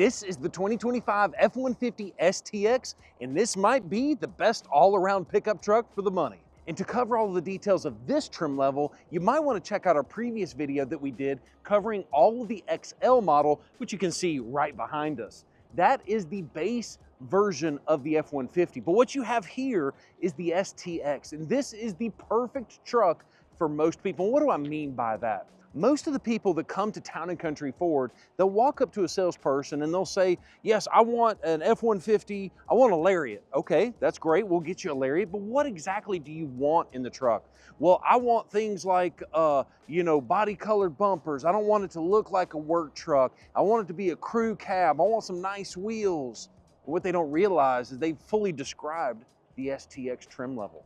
This is the 2025 F-150 STX, and this might be the best all-around pickup truck for the money. And to cover all the details of this trim level, you might want to check out our previous video that we did covering all of the XL model, which you can see right behind us. That is the base version of the F-150, but what you have here is the STX, and this is the perfect truck for most people. What do I mean by that? Most of the people that come to Town & Country Ford, they'll walk up to a salesperson and they'll say, yes, I want an F-150, I want a Lariat. Okay, that's great, we'll get you a Lariat, but what exactly do you want in the truck? Well, I want things like, body colored bumpers. I don't want it to look like a work truck. I want it to be a crew cab. I want some nice wheels. What they don't realize is they've fully described the STX trim level.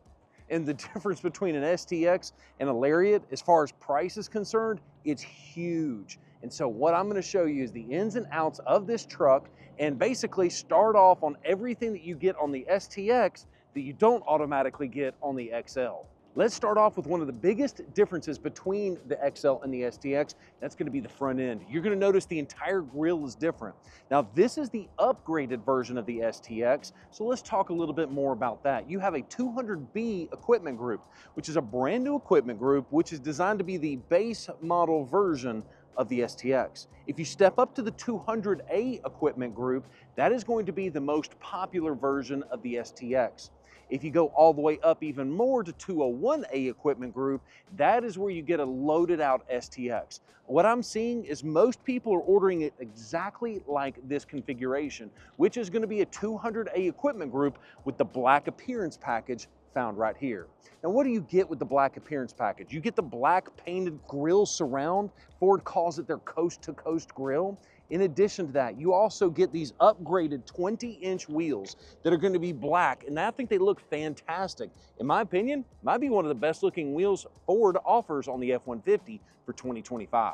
And the difference between an STX and a Lariat, as far as price is concerned, it's huge. And so what I'm gonna show you is the ins and outs of this truck and basically start off on everything that you get on the STX that you don't automatically get on the XL. Let's start off with one of the biggest differences between the XL and the STX. That's gonna be the front end. You're gonna notice the entire grille is different. Now, this is the upgraded version of the STX, so let's talk a little bit more about that. You have a 200B equipment group, which is a brand new equipment group, which is designed to be the base model version of the STX. If you step up to the 200A equipment group, that is going to be the most popular version of the STX. If you go all the way up even more to 201A equipment group, that is where you get a loaded out STX. What I'm seeing is most people are ordering it exactly like this configuration, which is going to be a 200A equipment group with the black appearance package found right here. Now, what do you get with the black appearance package? You get the black painted grille surround. Ford calls it their coast-to-coast grille. In addition to that, you also get these upgraded 20-inch wheels that are going to be black, and I think they look fantastic. In my opinion, might be one of the best looking wheels Ford offers on the F-150 for 2025.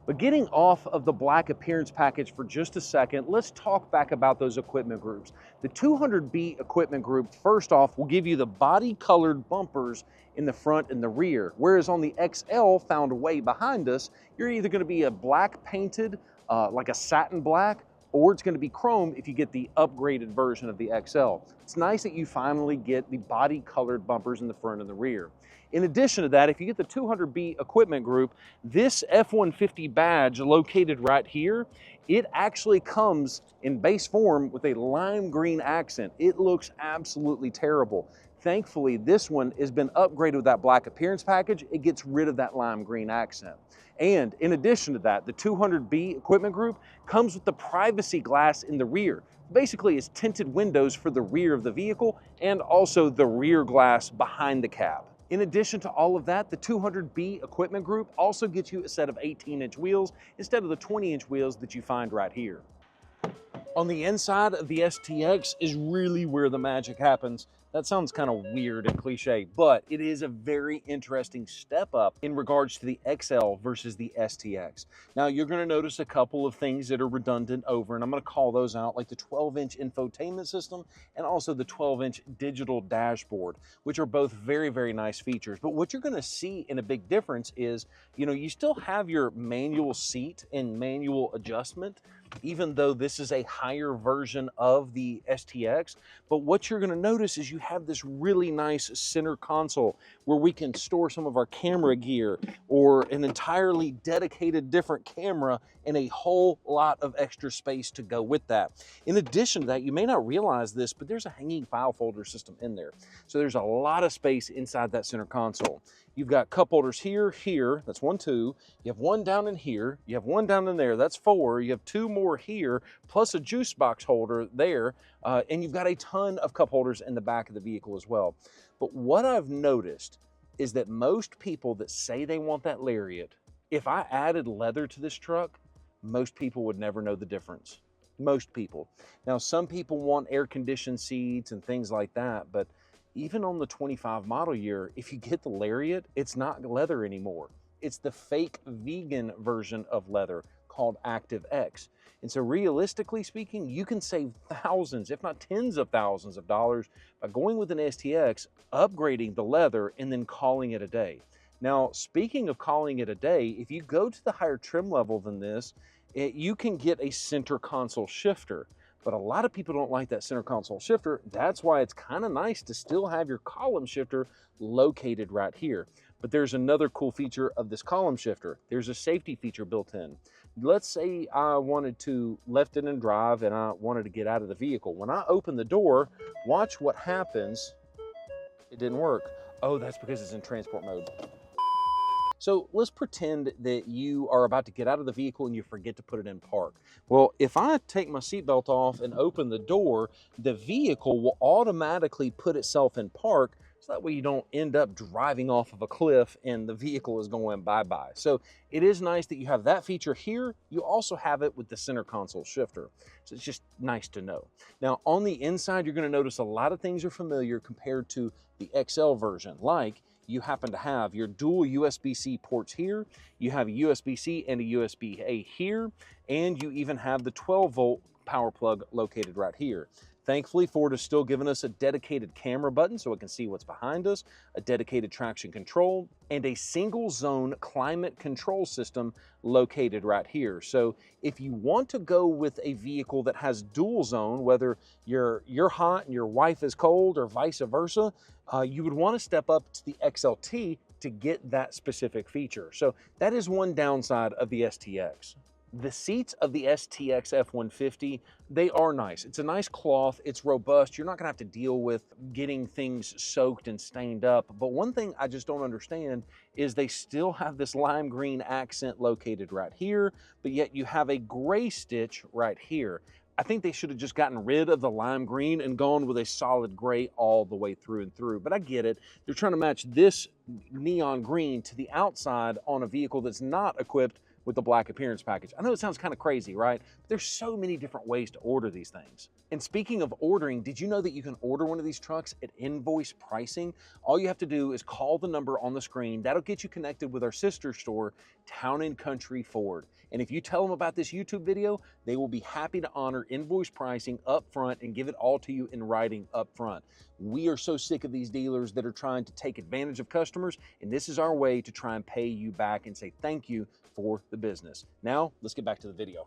But getting off of the black appearance package for just a second, let's talk back about those equipment groups. The 200B equipment group, first off, will give you the body colored bumpers in the front and the rear, whereas on the XL found way behind us, you're either going to be a black painted, like a satin black, or it's going to be chrome if you get the upgraded version of the XL. It's nice that you finally get the body colored bumpers in the front and the rear. In addition to that, if you get the 200B equipment group, this F-150 badge located right here, it actually comes in base form with a lime green accent. It looks absolutely terrible. Thankfully, this one has been upgraded with that black appearance package. It gets rid of that lime green accent. And in addition to that, the 200B equipment group comes with the privacy glass in the rear. Basically, it's tinted windows for the rear of the vehicle and also the rear glass behind the cab. In addition to all of that, the 200B equipment group also gets you a set of 18-inch wheels instead of the 20-inch wheels that you find right here. On the inside of the STX is really where the magic happens. That sounds kind of weird and cliche, but it is a very interesting step up in regards to the XL versus the STX. Now, you're going to notice a couple of things that are redundant over, and I'm going to call those out, like the 12-inch infotainment system and also the 12-inch digital dashboard, which are both very, very nice features. But what you're going to see in a big difference is, you still have your manual seat and manual adjustment, even though this is a higher version of the STX. But what you're going to notice is you have this really nice center console where we can store some of our camera gear or an entirely dedicated different camera and a whole lot of extra space to go with that. In addition to that, you may not realize this, but there's a hanging file folder system in there. So there's a lot of space inside that center console. You've got cup holders here, that's 1, 2. You have one down in here, you have one down in there, that's 4. You have 2 more here, plus a juice box holder there, and you've got a ton of cup holders in the back of the vehicle as well. But what I've noticed is that most people that say they want that Lariat, if I added leather to this truck, most people would never know the difference. Most people. Now, some people want air-conditioned seats and things like that, but even on the 25 model year, if you get the Lariat, it's not leather anymore. It's the fake vegan version of leather called Active X. And so realistically speaking, you can save thousands, if not tens of thousands of dollars by going with an STX, upgrading the leather, and then calling it a day. Now, speaking of calling it a day, if you go to the higher trim level than this, you can get a center console shifter. But a lot of people don't like that center console shifter. That's why it's kind of nice to still have your column shifter located right here. But there's another cool feature of this column shifter. There's a safety feature built in. Let's say I wanted to left it and drive and I wanted to get out of the vehicle. When I open the door, watch what happens. It didn't work. Oh, that's because it's in transport mode. So let's pretend that you are about to get out of the vehicle and you forget to put it in park. Well, if I take my seatbelt off and open the door, the vehicle will automatically put itself in park, so that way you don't end up driving off of a cliff and the vehicle is going bye-bye. So it is nice that you have that feature here. You also have it with the center console shifter. So it's just nice to know. Now on the inside, you're gonna notice a lot of things are familiar compared to the XL version, like you happen to have your dual USB-C ports here, you have a USB-C and a USB-A here, and you even have the 12-volt power plug located right here. Thankfully, Ford has still given us a dedicated camera button so it can see what's behind us, a dedicated traction control, and a single zone climate control system located right here. So if you want to go with a vehicle that has dual zone, whether you're hot and your wife is cold or vice versa, you would want to step up to the XLT to get that specific feature. So that is one downside of the STX. The seats of the STX F-150, they are nice. It's a nice cloth, it's robust. You're not gonna have to deal with getting things soaked and stained up. But one thing I just don't understand is they still have this lime green accent located right here, but yet you have a gray stitch right here. I think they should have just gotten rid of the lime green and gone with a solid gray all the way through and through. But I get it. They're trying to match this neon green to the outside on a vehicle that's not equipped with the black appearance package. I know it sounds kind of crazy, right? But there's so many different ways to order these things. And speaking of ordering, did you know that you can order one of these trucks at invoice pricing? All you have to do is call the number on the screen. That'll get you connected with our sister store, Town & Country Ford. And if you tell them about this YouTube video, they will be happy to honor invoice pricing up front and give it all to you in writing up front. We are so sick of these dealers that are trying to take advantage of customers, and this is our way to try and pay you back and say thank you for the business. Now, let's get back to the video.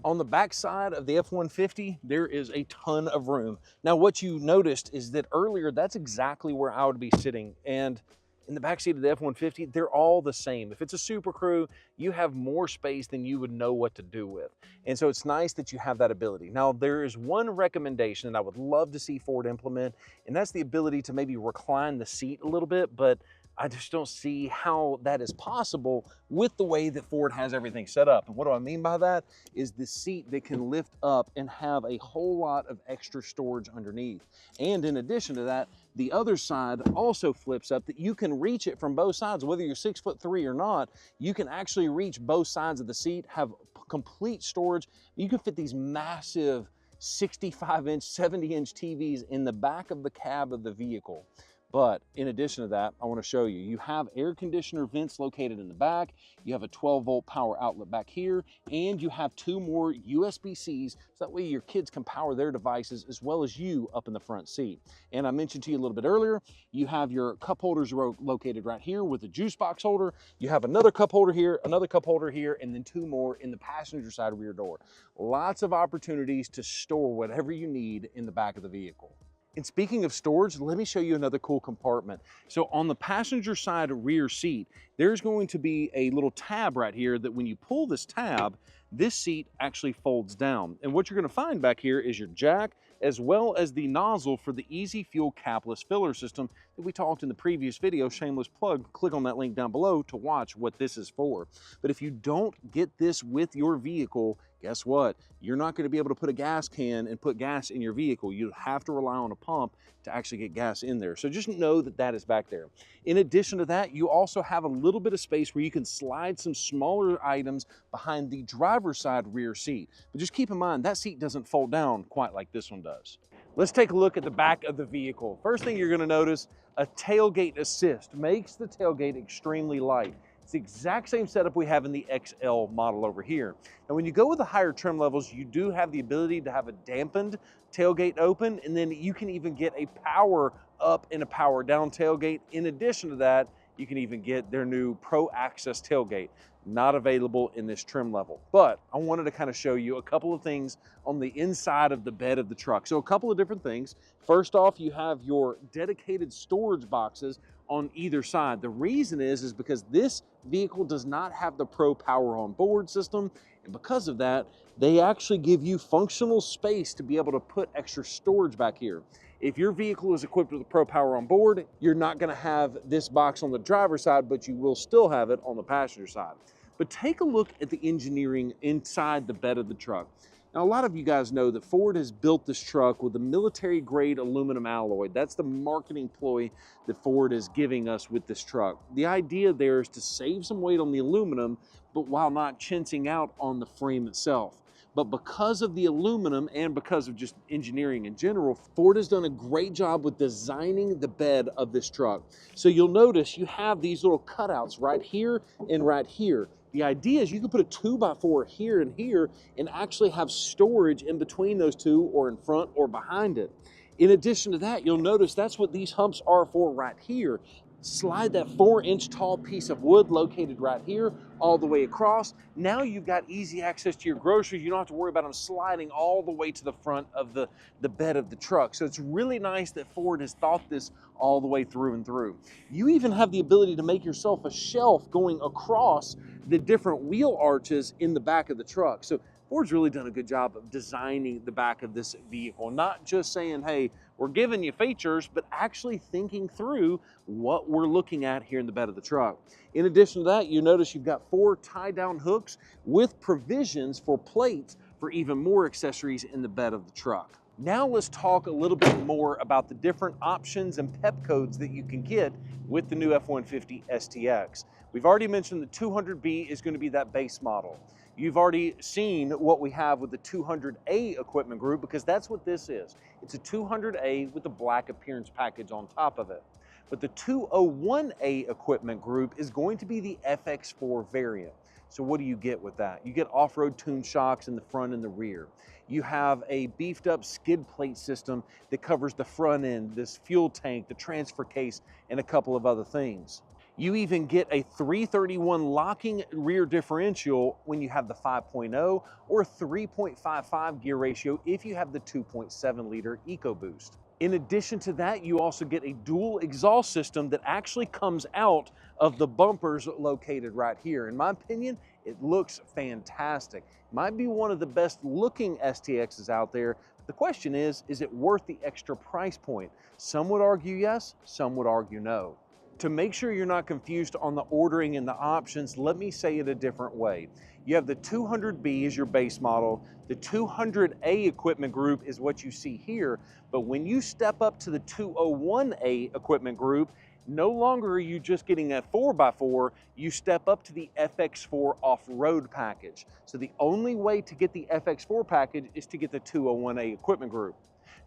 On the back side of the F-150, there is a ton of room. Now, what you noticed is that earlier, that's exactly where I would be sitting. And in the backseat of the F-150, they're all the same. If it's a Super Crew, you have more space than you would know what to do with. And so it's nice that you have that ability. Now, there is one recommendation that I would love to see Ford implement, and that's the ability to maybe recline the seat a little bit, but I just don't see how that is possible with the way that Ford has everything set up. And what do I mean by that? Is the seat that can lift up and have a whole lot of extra storage underneath. And in addition to that, the other side also flips up that you can reach it from both sides. Whether you're 6'3" or not, you can actually reach both sides of the seat, have complete storage. You can fit these massive 65-inch, 70-inch TVs in the back of the cab of the vehicle. But in addition to that, I want to show you, you have air conditioner vents located in the back, you have a 12-volt power outlet back here, and you have two more USB-Cs, so that way your kids can power their devices as well as you up in the front seat. And I mentioned to you a little bit earlier, you have your cup holders located right here with a juice box holder. You have another cup holder here, another cup holder here, and then two more in the passenger side rear door. Lots of opportunities to store whatever you need in the back of the vehicle. And speaking of storage, let me show you another cool compartment. So on the passenger side rear seat, there's going to be a little tab right here that when you pull this tab, this seat actually folds down. And what you're going to find back here is your jack, as well as the nozzle for the Easy Fuel capless filler system that we talked in the previous video. Shameless plug, click on that link down below to watch what this is for. But if you don't get this with your vehicle, guess what? You're not going to be able to put a gas can and put gas in your vehicle. You have to rely on a pump to actually get gas in there. So just know that that is back there. In addition to that, you also have a little bit of space where you can slide some smaller items behind the driver's side rear seat. But just keep in mind, that seat doesn't fold down quite like this one does. Let's take a look at the back of the vehicle. First thing you're going to notice, a tailgate assist makes the tailgate extremely light. It's the exact same setup we have in the XL model over here. And when you go with the higher trim levels, you do have the ability to have a dampened tailgate open, and then you can even get a power up and a power down tailgate. In addition to that, you can even get their new Pro Access tailgate. not available in this trim level. But I wanted to kind of show you a couple of things on the inside of the bed of the truck. So a couple of different things. First off, you have your dedicated storage boxes on either side. The reason is because this vehicle does not have the Pro Power on Board system, and because of that, they actually give you functional space to be able to put extra storage back here. If your vehicle is equipped with a Pro Power on Board, you're not going to have this box on the driver's side, but you will still have it on the passenger side. But take a look at the engineering inside the bed of the truck. Now, a lot of you guys know that Ford has built this truck with a military-grade aluminum alloy. That's the marketing ploy that Ford is giving us with this truck. The idea there is to save some weight on the aluminum, but while not chintzing out on the frame itself. But because of the aluminum and because of just engineering in general, Ford has done a great job with designing the bed of this truck. So you'll notice you have these little cutouts right here and right here. The idea is you can put a 2x4 here and here and actually have storage in between those two, or in front or behind it. In addition to that, you'll notice that's what these humps are for right here. Slide that 4-inch tall piece of wood located right here all the way across. Now you've got easy access to your groceries. You don't have to worry about them sliding all the way to the front of the bed of the truck. So it's really nice that Ford has thought this all the way through and through. You even have the ability to make yourself a shelf going across the different wheel arches in the back of the truck. So Ford's really done a good job of designing the back of this vehicle, not just saying, hey, we're giving you features, but actually thinking through what we're looking at here in the bed of the truck. In addition to that, you notice you've got 4 tie-down hooks with provisions for plates for even more accessories in the bed of the truck. Now let's talk a little bit more about the different options and PEP codes that you can get with the new F-150 STX. We've already mentioned the 200B is going to be that base model. You've already seen what we have with the 200A equipment group, because that's what this is. It's a 200A with the black appearance package on top of it. But the 201A equipment group is going to be the FX4 variant. So what do you get with that? You get off-road tune shocks in the front and the rear. You have a beefed up skid plate system that covers the front end, this fuel tank, the transfer case, and a couple of other things. You even get a 331 locking rear differential when you have the 5.0 or 3.55 gear ratio if you have the 2.7 liter EcoBoost. In addition to that, you also get a dual exhaust system that actually comes out of the bumpers located right here. In my opinion, it looks fantastic. Might be one of the best looking STXs out there. The question is it worth the extra price point? Some would argue yes, some would argue no. To make sure you're not confused on the ordering and the options, let me say it a different way. You have the 200B as your base model. The 200A equipment group is what you see here. But when you step up to the 201A equipment group, no longer are you just getting a 4x4, you step up to the FX4 off-road package. So the only way to get the FX4 package is to get the 201A equipment group.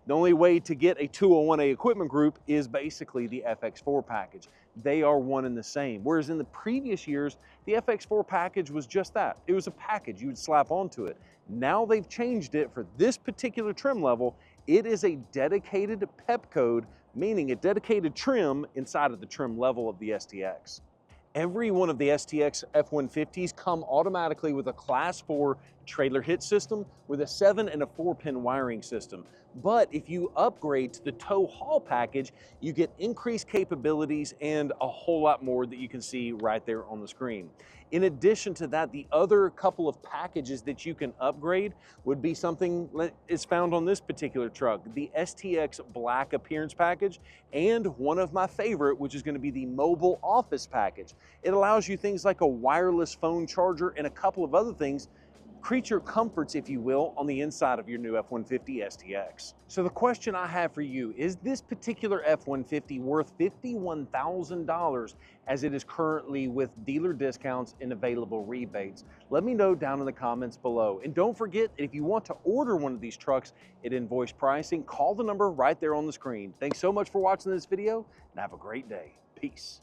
The only way to get a 201A equipment group is basically the FX4 package. They are one and the same. Whereas in the previous years, the FX4 package was just that. It was a package you would slap onto it. Now they've changed it for this particular trim level. It is a dedicated PEP code, meaning a dedicated trim inside of the trim level of the STX. Every one of the STX F-150s come automatically with a Class 4 trailer hitch system with a 7 and a 4-pin wiring system. But if you upgrade to the tow haul package, you get increased capabilities and a whole lot more that you can see right there on the screen. In addition to that, the other couple of packages that you can upgrade would be something that is found on this particular truck, the STX Black Appearance Package, and one of my favorite, which is going to be the Mobile Office Package. It allows you things like a wireless phone charger and a couple of other things, creature comforts, if you will, on the inside of your new F-150 STX. So the question I have for you, is this particular F-150 worth $51,000 as it is currently with dealer discounts and available rebates? Let me know down in the comments below. And don't forget, if you want to order one of these trucks at invoice pricing, call the number right there on the screen. Thanks so much for watching this video and have a great day. Peace.